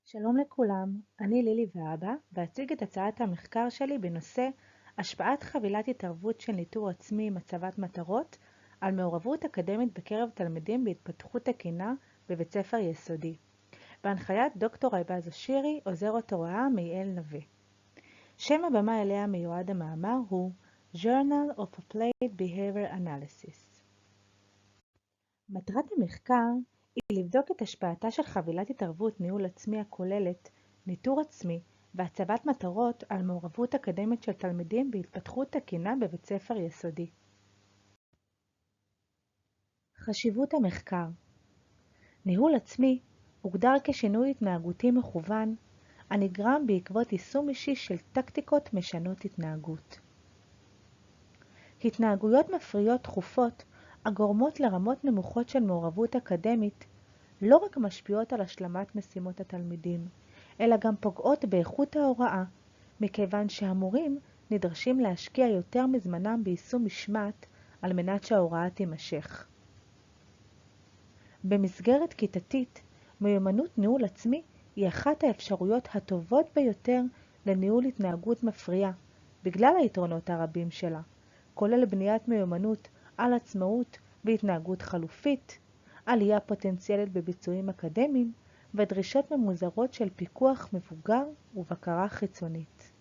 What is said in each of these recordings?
שלום לכולם, אני לילי ואבא, ואציג את הצעת המחקר שלי בנושא השפעת חבילת התערבות של ניטור עצמי עם הצבת מטרות על מעורבות אקדמית בקרב תלמידים בהתפתחות תקינה בבית ספר יסודי, בהנחיית דוקטור אייבז אושירי, עוזרת הוראה מיעל נווה. שם הבמה אליה מיועד המאמר הוא Journal of Applied Behavior Analysis. מטרת המחקר היא לבדוק את השפעתה של חבילת התערבות ניהול עצמי הכוללת ניטור עצמי והצבת מטרות על מעורבות אקדמית של תלמידים בהתפתחות תקינה בבית ספר יסודי. חשיבות המחקר. ניהול עצמי הוגדר כשינוי התנהגותי מכוון הנגרם בעקבות יישום אישי של טקטיקות משנות התנהגות. התנהגויות מפריעות תכופות הגורמות לרמות נמוכות של מעורבות אקדמית לא רק משפיעות על השלמת משימות התלמידים, אלא גם פוגעות באיכות ההוראה, מכיוון שהמורים נדרשים להשקיע יותר מזמנם ביישום משמעת על מנת שההוראה תימשך. במסגרת כיתתית, מיומנות ניהול עצמי היא אחת האפשרויות הטובות ביותר לניהול התנהגות מפריעה, בגלל היתרונות הרבים שלה, כולל בניית מיומנות על עצמאות והתנהגות חלופית, עלייה פוטנציאלית בביצועים אקדמיים ודרישות ממוזרות של פיקוח מבוגר ובקרה חיצונית.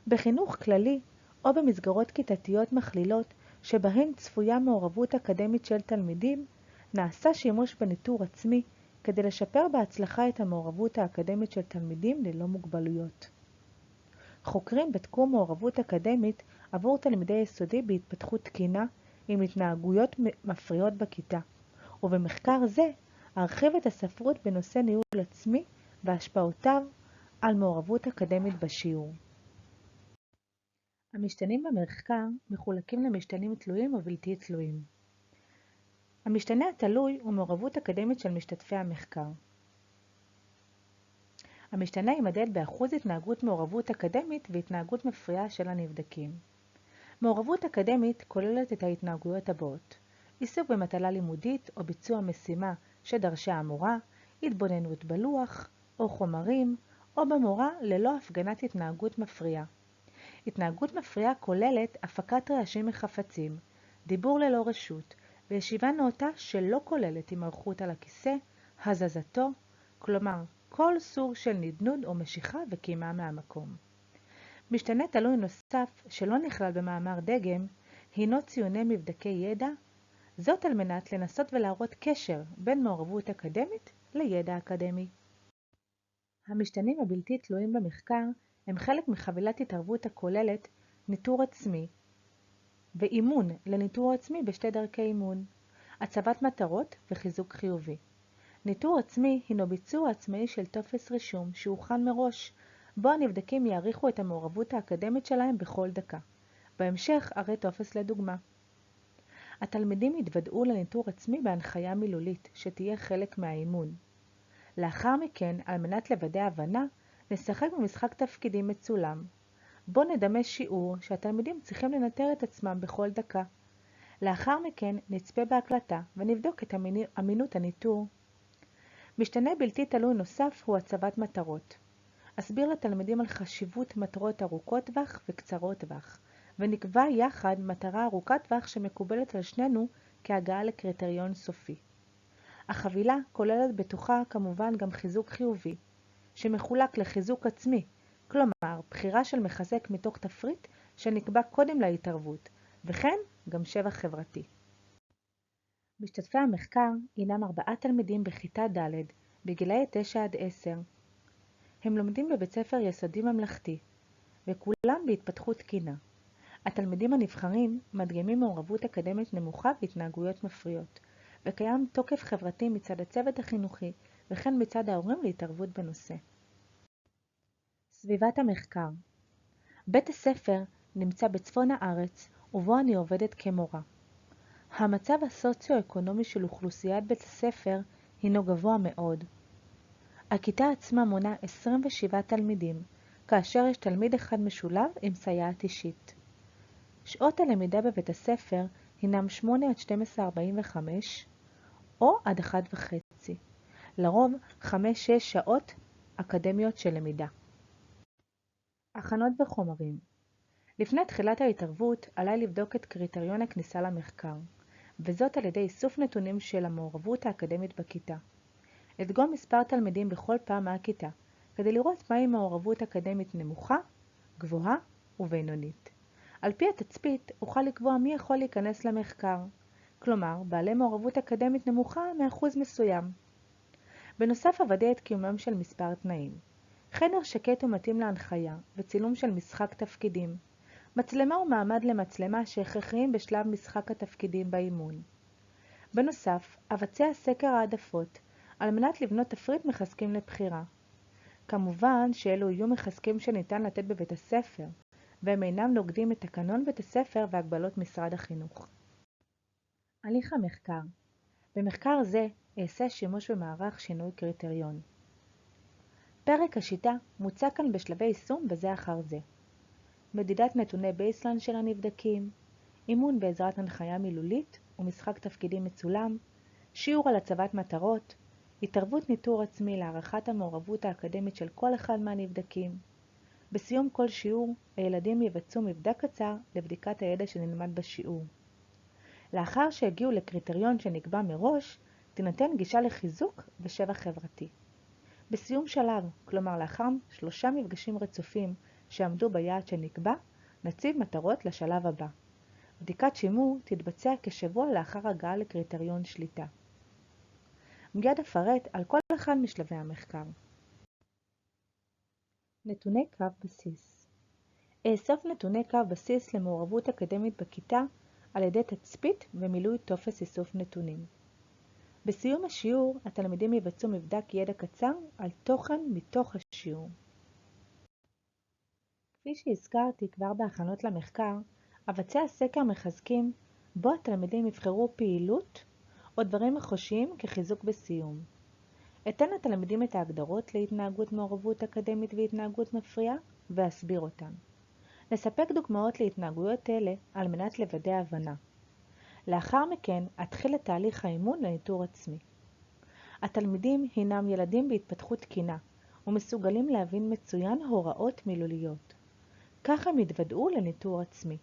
בחינוך כללי או במסגרות כיתתיות מכלילות שבהן צפויה מעורבות אקדמית של תלמידים, נעשה שימוש בניטור עצמי כדי לשפר בהצלחה את המעורבות האקדמית של תלמידים ללא מוגבלויות. חוקרים בתחום מעורבות אקדמית עבור תלמידי יסודי בהתפתחות תקינה עם התנהגויות מפריעות בכיתה, ובמחקר זה ארחיב את הספרות בנושא ניהול עצמי והשפעותיו על מעורבות אקדמית בשיעור. המשתנים במחקר מחולקים למשתנים תלויים ובלתי תלויים. המשתנה התלוי הוא מעורבות אקדמית של משתתפי המחקר. המשתנה יימדד באחוז התנהגות מעורבות אקדמית והתנהגות מפריעה של הנבדקים. מעורבות אקדמית כוללת את ההתנהגויות הבאות: עיסוק במטלה לימודית או ביצוע משימה שדרשה המורה, התבוננות בלוח או חומרים, או במורה ללא הפגנת התנהגות מפריעה. התנהגות מפריעה כוללת הפקת רעשים מחפצים, דיבור ללא רשות, וישיבה נאותה שלא כוללת הימרחות על הכיסא, הזזתו, כלומר כל סוג של נדנוד או משיכה וקימה מהמקום. משתנה תלוי נוסף שלא נכלל במאמר דגם הינו ציוני מבדקי ידע, זאת על מנת לנסות ולהראות קשר בין מעורבות אקדמית לידע אקדמי. המשתנים הבלתי תלויים במחקר הם חלק מחבילת התערבות הכוללת ניטור עצמי ואימון לניטור עצמי בשתי דרכי אימון, הצבת מטרות וחיזוק חיובי. ניטור עצמי הינו ביצוע עצמאי של טופס רישום שהוכן מראש, בו הנבדקים יעריכו את המעורבות האקדמית שלהם בכל דקה. בהמשך אראה טופס לדוגמה. התלמידים יתוודעו לניטור עצמי בהנחיה מילולית שתהיה חלק מהאימון. לאחר מכן, על מנת לוודא הבנה, נשחק במשחק תפקידים מצולם. בו נדמה שיעור שהתלמידים צריכים לנטר את עצמם בכל דקה. לאחר מכן נצפה בהקלטה ונבדוק את אמינות הניטור. משתנה בלתי תלוי נוסף הוא הצבת מטרות. אסביר לתלמידים על חשיבות מטרות ארוכות טווח וקצרות טווח, ונקבע יחד מטרה ארוכת טווח שמקובלת על שנינו כהגעה לקריטריון סופי. החבילה כוללת בתוכה כמובן גם חיזוק חיובי, שמחולק לחיזוק עצמי, כלומר בחירה של מחזק מתוך תפריט שנקבע קודם להתערבות, וכן גם שבח חברתי. משתתפי המחקר הינם 4 תלמידים בכיתה ד' בגילאי 9 עד 10. הם לומדים בבית ספר יסודי ממלכתי, וכולם בהתפתחות תקינה. התלמידים הנבחרים מדגימים מעורבות אקדמית נמוכה והתנהגויות מפריעות, וקיים תוקף חברתי מצד הצוות החינוכי וכן מצד ההורים להתערבות בנושא. סביבת המחקר. בית הספר נמצא בצפון הארץ ובו אני עובדת כמורה. המצב הסוציו-אקונומי של אוכלוסיית בית הספר הינו גבוה מאוד. הכיתה עצמה מונה 27 תלמידים, כאשר יש תלמיד אחד משולב עם סייעת אישית. שעות הלמידה בבית הספר הינם 8 עד 12:45 או עד 1:30. לרוב 5-6 שעות אקדמיות של למידה. הכנות וחומרים. לפני תחילת ההתערבות עליי לבדוק את קריטריון הכניסה למחקר, וזאת על ידי איסוף נתונים של המעורבות האקדמית בכיתה. לדגום מספר תלמידים בכל פעם מהכיתה, כדי לראות מהי מעורבות אקדמית נמוכה, גבוהה ובינונית. על פי התצפית אוכל לקבוע מי יכול להיכנס למחקר, כלומר בעלי מעורבות אקדמית נמוכה מאחוז מסוים. בנוסף אוודא את קיומם של מספר תנאים. חדר שקט ומתאים להנחיה וצילום של משחק תפקידים. מצלמה ומעמד למצלמה שהכרחיים בשלב משחק התפקידים באימון. בנוסף, אבצע סקר העדפות על מנת לבנות תפריט מחזקים לבחירה. כמובן שאלו יהיו מחזקים שניתן לתת בבית הספר, והם אינם נוגדים את תקנון בית הספר והגבלות משרד החינוך. הליך המחקר. במחקר זה אעשה שימוש במערך שינוי קריטריון. פרק השיטה מוצע כאן בשלבי יישום בזה אחר זה. מדידת נתוני בייסליין של הנבדקים, אימון בעזרת הנחיה מילולית ומשחק תפקידים מצולם, שיעור על הצבת מטרות, התערבות ניטור עצמי להערכת המעורבות האקדמית של כל אחד מהנבדקים. בסיום כל שיעור, הילדים יבצעו מבדק קצר לבדיקת הידע שנלמד בשיעור. לאחר שהגיעו לקריטריון שנקבע מראש, תינתן גישה לחיזוק ושבח חברתי. בסיום שלב, כלומר לאחר 3 מפגשים רצופים שעמדו ביעד שנקבע, נציב מטרות לשלב הבא. בדיקת שימור תתבצע כשבוע לאחר הגעה לקריטריון שליטה. מיד אפרט על כל אחד משלבי המחקר. נתוני קו בסיס. אאסוף נתוני קו בסיס למעורבות אקדמית בכיתה על ידי תצפית ומילוי טופס איסוף נתונים. בסיום השיעור, התלמידים יבצעו מבדק ידע קצר על תוכן מתוך השיעור. כפי שהזכרתי כבר בהכנות למחקר, אבצע סקר מחזקים בו התלמידים יבחרו פעילות או דברים מחושיים כחיזוק בסיום. אתן לתלמידים את ההגדרות להתנהגות מעורבות אקדמית והתנהגות מפריעה ואסביר אותן. נספק דוגמאות להתנהגויות אלה על מנת לוודא הבנה. לאחר מכן אתחיל את תהליך האימון לניטור עצמי. התלמידים הינם ילדים בהתפתחות תקינה ומסוגלים להבין מצוין הוראות מילוליות. כך הם יתוודעו לניטור עצמי.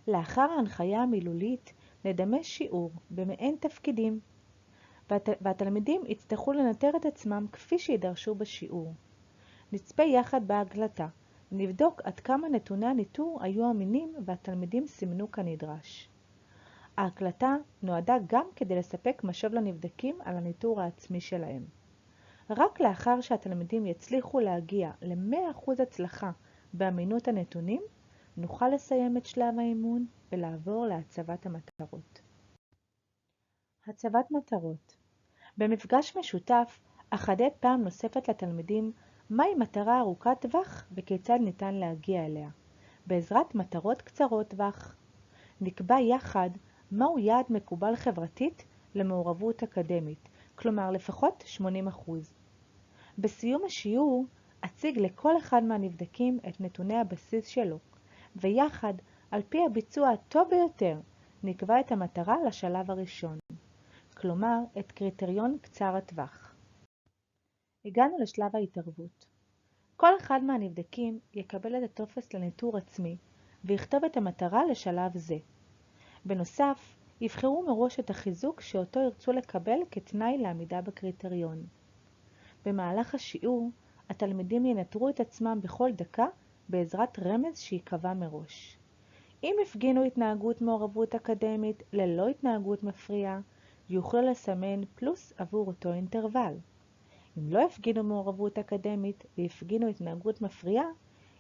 לאחר ההנחיה המילולית נדמה שיעור במעין תפקידים, והתלמידים יצטרכו לנטר את עצמם כפי שידרשו בשיעור. נצפה יחד בהקלטה, ונבדוק עד כמה נתוני הניטור היו אמינים והתלמידים סימנו כנדרש. ההקלטה נועדה גם כדי לספק משוב לנבדקים על הניטור העצמי שלהם. רק לאחר שהתלמידים יצליחו להגיע ל-100% הצלחה באמינות הנתונים, נוכל לסיים את שלב האימון ולעבור להצבת המטרות. הצבת מטרות. במפגש משותף, אחדד פעם נוספת לתלמידים מהי מטרה ארוכת טווח וכיצד ניתן להגיע אליה, בעזרת מטרות קצרות טווח. נקבע יחד מהו יעד מקובל חברתית למעורבות אקדמית, כלומר לפחות 80%. בסיום השיעור אציג לכל אחד מהנבדקים את נתוני הבסיס שלו, ויחד, על פי הביצוע הטוב ביותר, נקבע את המטרה לשלב הראשון, כלומר את קריטריון קצר הטווח. הגענו לשלב ההתערבות. כל אחד מהנבדקים יקבל את הטופס לניטור עצמי ויכתוב את המטרה לשלב זה. בנוסף, יבחרו מראש את החיזוק שאותו ירצו לקבל כתנאי לעמידה בקריטריון. במהלך השיעור, התלמידים ינטרו את עצמם בכל דקה בעזרת רמז שיקבע מראש. אם הפגינו התנהגות מעורבות אקדמית ללא התנהגות מפריעה, יוכלו לסמן פלוס עבור אותו אינטרוול. אם לא הפגינו מעורבות אקדמית והפגינו התנהגות מפריעה,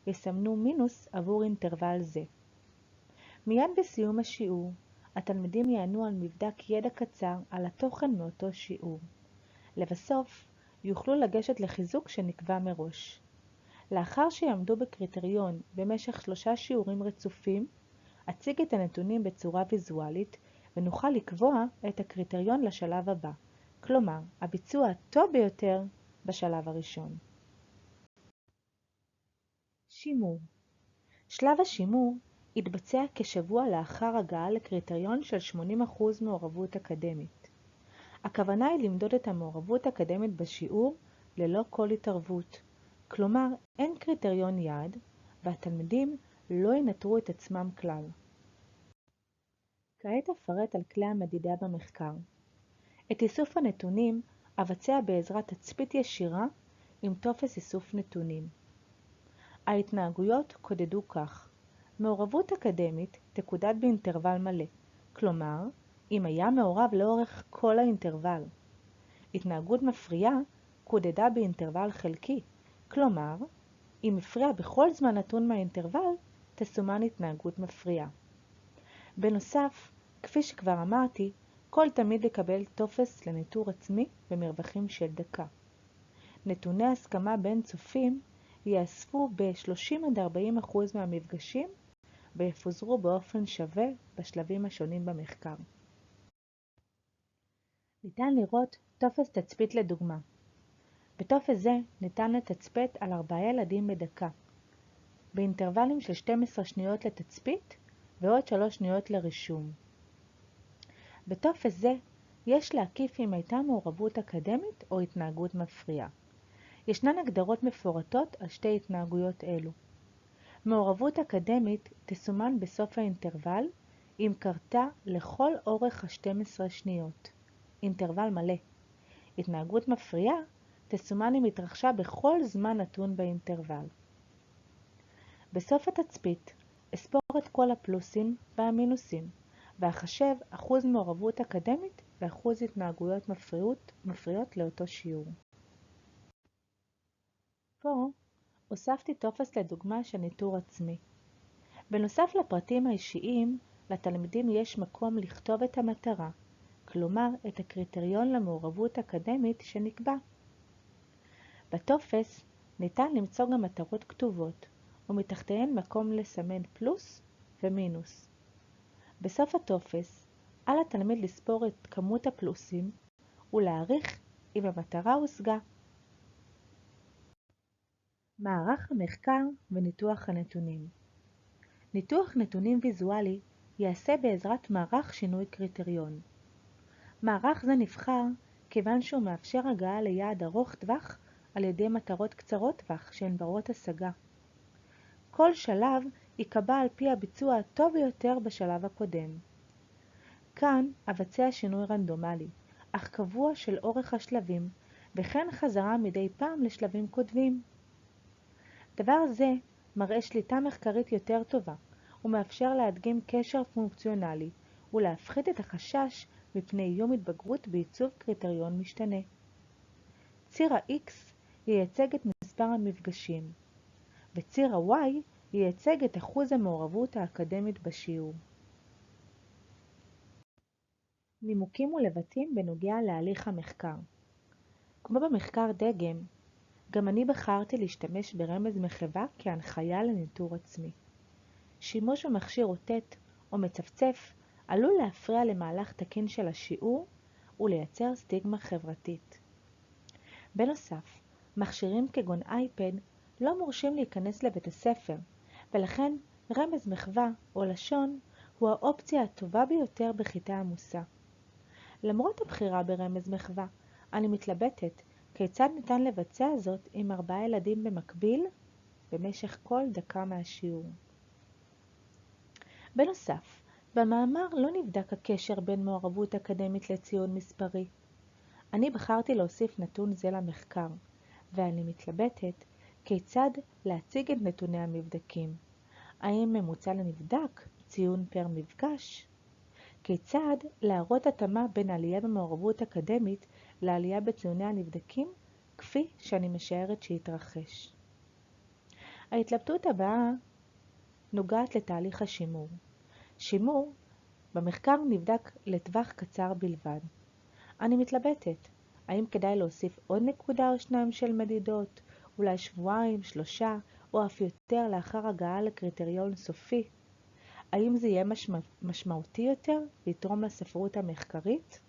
יסמנו מינוס עבור אינטרוול זה. מיד בסיום השיעור, התלמידים יענו על מבדק ידע קצר על התוכן מאותו שיעור. לבסוף, יוכלו לגשת לחיזוק שנקבע מראש. לאחר שיעמדו בקריטריון במשך 3 שיעורים רצופים, אציג את הנתונים בצורה ויזואלית ונוכל לקבוע את הקריטריון לשלב הבא, כלומר, הביצוע הטוב ביותר בשלב הראשון. שימור. שלב השימור יתבצע כשבוע לאחר הגעה לקריטריון של 80% מעורבות אקדמית. הכוונה היא למדוד את המעורבות האקדמית בשיעור ללא כל התערבות. כלומר, אין קריטריון יעד, והתלמידים לא ינטרו את עצמם כלל. כעת אפרט על כלי המדידה במחקר. את איסוף הנתונים אבצע בעזרת תצפית ישירה עם טופס איסוף נתונים. ההתנהגויות קודדו כך: מעורבות אקדמית תקודד באינטרוול מלא, כלומר, אם היה מעורב לאורך כל האינטרוול. התנהגות מפריעה קודדה באינטרוול חלקי, כלומר, אם הפריע בכל זמן נתון מהאינטרוול, תסומן התנהגות מפריעה. בנוסף, כפי שכבר אמרתי, כל תלמיד יקבל טופס לניטור עצמי במרווחים של דקה. נתוני הסכמה בין צופים יאספו ב-30–40% מהמפגשים ויפוזרו באופן שווה בשלבים השונים במחקר. ניתן לראות טופס תצפית לדוגמה. בטופס זה ניתן לתצפת על 4 ילדים בדקה, באינטרוולים של 12 שניות לתצפית ועוד 3 שניות לרישום. בטופס זה יש להקיף אם הייתה מעורבות אקדמית או התנהגות מפריעה. ישנן הגדרות מפורטות על שתי התנהגויות אלו. מעורבות אקדמית תסומן בסוף האינטרוול אם קרתה לכל אורך ה-12 שניות, אינטרוול מלא. התנהגות מפריעה תסומן אם התרחשה בכל זמן נתון באינטרוול. בסוף התצפית אספור את כל הפלוסים והמינוסים ואחשב אחוז מעורבות אקדמית ואחוז התנהגויות מפריעות לאותו שיעור. פה הוספתי טופס לדוגמה של ניטור עצמי. בנוסף לפרטים האישיים, לתלמידים יש מקום לכתוב את המטרה, כלומר את הקריטריון למעורבות אקדמית שנקבע. בטופס ניתן למצוא גם מטרות כתובות, ומתחתיהן מקום לסמן פלוס ומינוס. בסוף הטופס, על התלמיד לספור את כמות הפלוסים ולהעריך אם המטרה הושגה. מערך המחקר וניתוח הנתונים. ניתוח נתונים ויזואלי ייעשה בעזרת מערך שינוי קריטריון. מערך זה נבחר כיוון שהוא מאפשר הגעה ליעד ארוך טווח על ידי מטרות קצרות טווח שהן ברות השגה. כל שלב ייקבע על פי הביצוע הטוב ביותר בשלב הקודם. כאן אבצע שינוי רנדומלי, אך קבוע של אורך השלבים, וכן חזרה מדי פעם לשלבים קודמים. דבר זה מראה שליטה מחקרית יותר טובה, ומאפשר להדגים קשר פונקציונלי, ולהפחית את החשש מפני איום התבגרות בעיצוב קריטריון משתנה. ציר ה-X ייצג את מספר המפגשים, וציר ה-Y ייצג את אחוז המעורבות האקדמית בשיעור. נימוקים ולבטים בנוגע להליך המחקר. כמו במחקר דגם, גם אני בחרתי להשתמש ברמז מחווה כהנחיה לניטור עצמי. שימוש במכשיר רוטט או מצפצף עלול להפריע למהלך תקין של השיעור ולייצר סטיגמה חברתית. בנוסף, מכשירים כגון אייפד לא מורשים להיכנס לבית הספר, ולכן רמז מחווה או לשון הוא האופציה הטובה ביותר בכיתה עמוסה. למרות הבחירה ברמז מחווה, אני מתלבטת כיצד ניתן לבצע זאת עם 4 ילדים במקביל במשך כל דקה מהשיעור. בנוסף, במאמר לא נבדק הקשר בין מעורבות אקדמית לציון מספרי. אני בחרתי להוסיף נתון זה למחקר, ואני מתלבטת כיצד להציג את נתוני המבדקים. האם ממוצע לנבדק, ציון פר מפגש? כיצד להראות התאמה בין עלייה במעורבות אקדמית לעלייה בציוני הנבדקים, כפי שאני משערת שיתרחש. ההתלבטות הבאה נוגעת לתהליך השימור. שימור במחקר נבדק לטווח קצר בלבד. אני מתלבטת, האם כדאי להוסיף עוד נקודה או 2 של מדידות, אולי 2, 3 או אף יותר לאחר הגעה לקריטריון סופי? האם זה יהיה משמעותי יותר ויתרום לספרות המחקרית?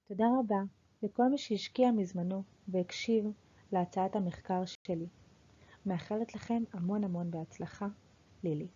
תודה רבה לכל מי שהשקיע מזמנו והקשיב להצעת המחקר שלי. מאחלת לכם המון בהצלחה, לילי.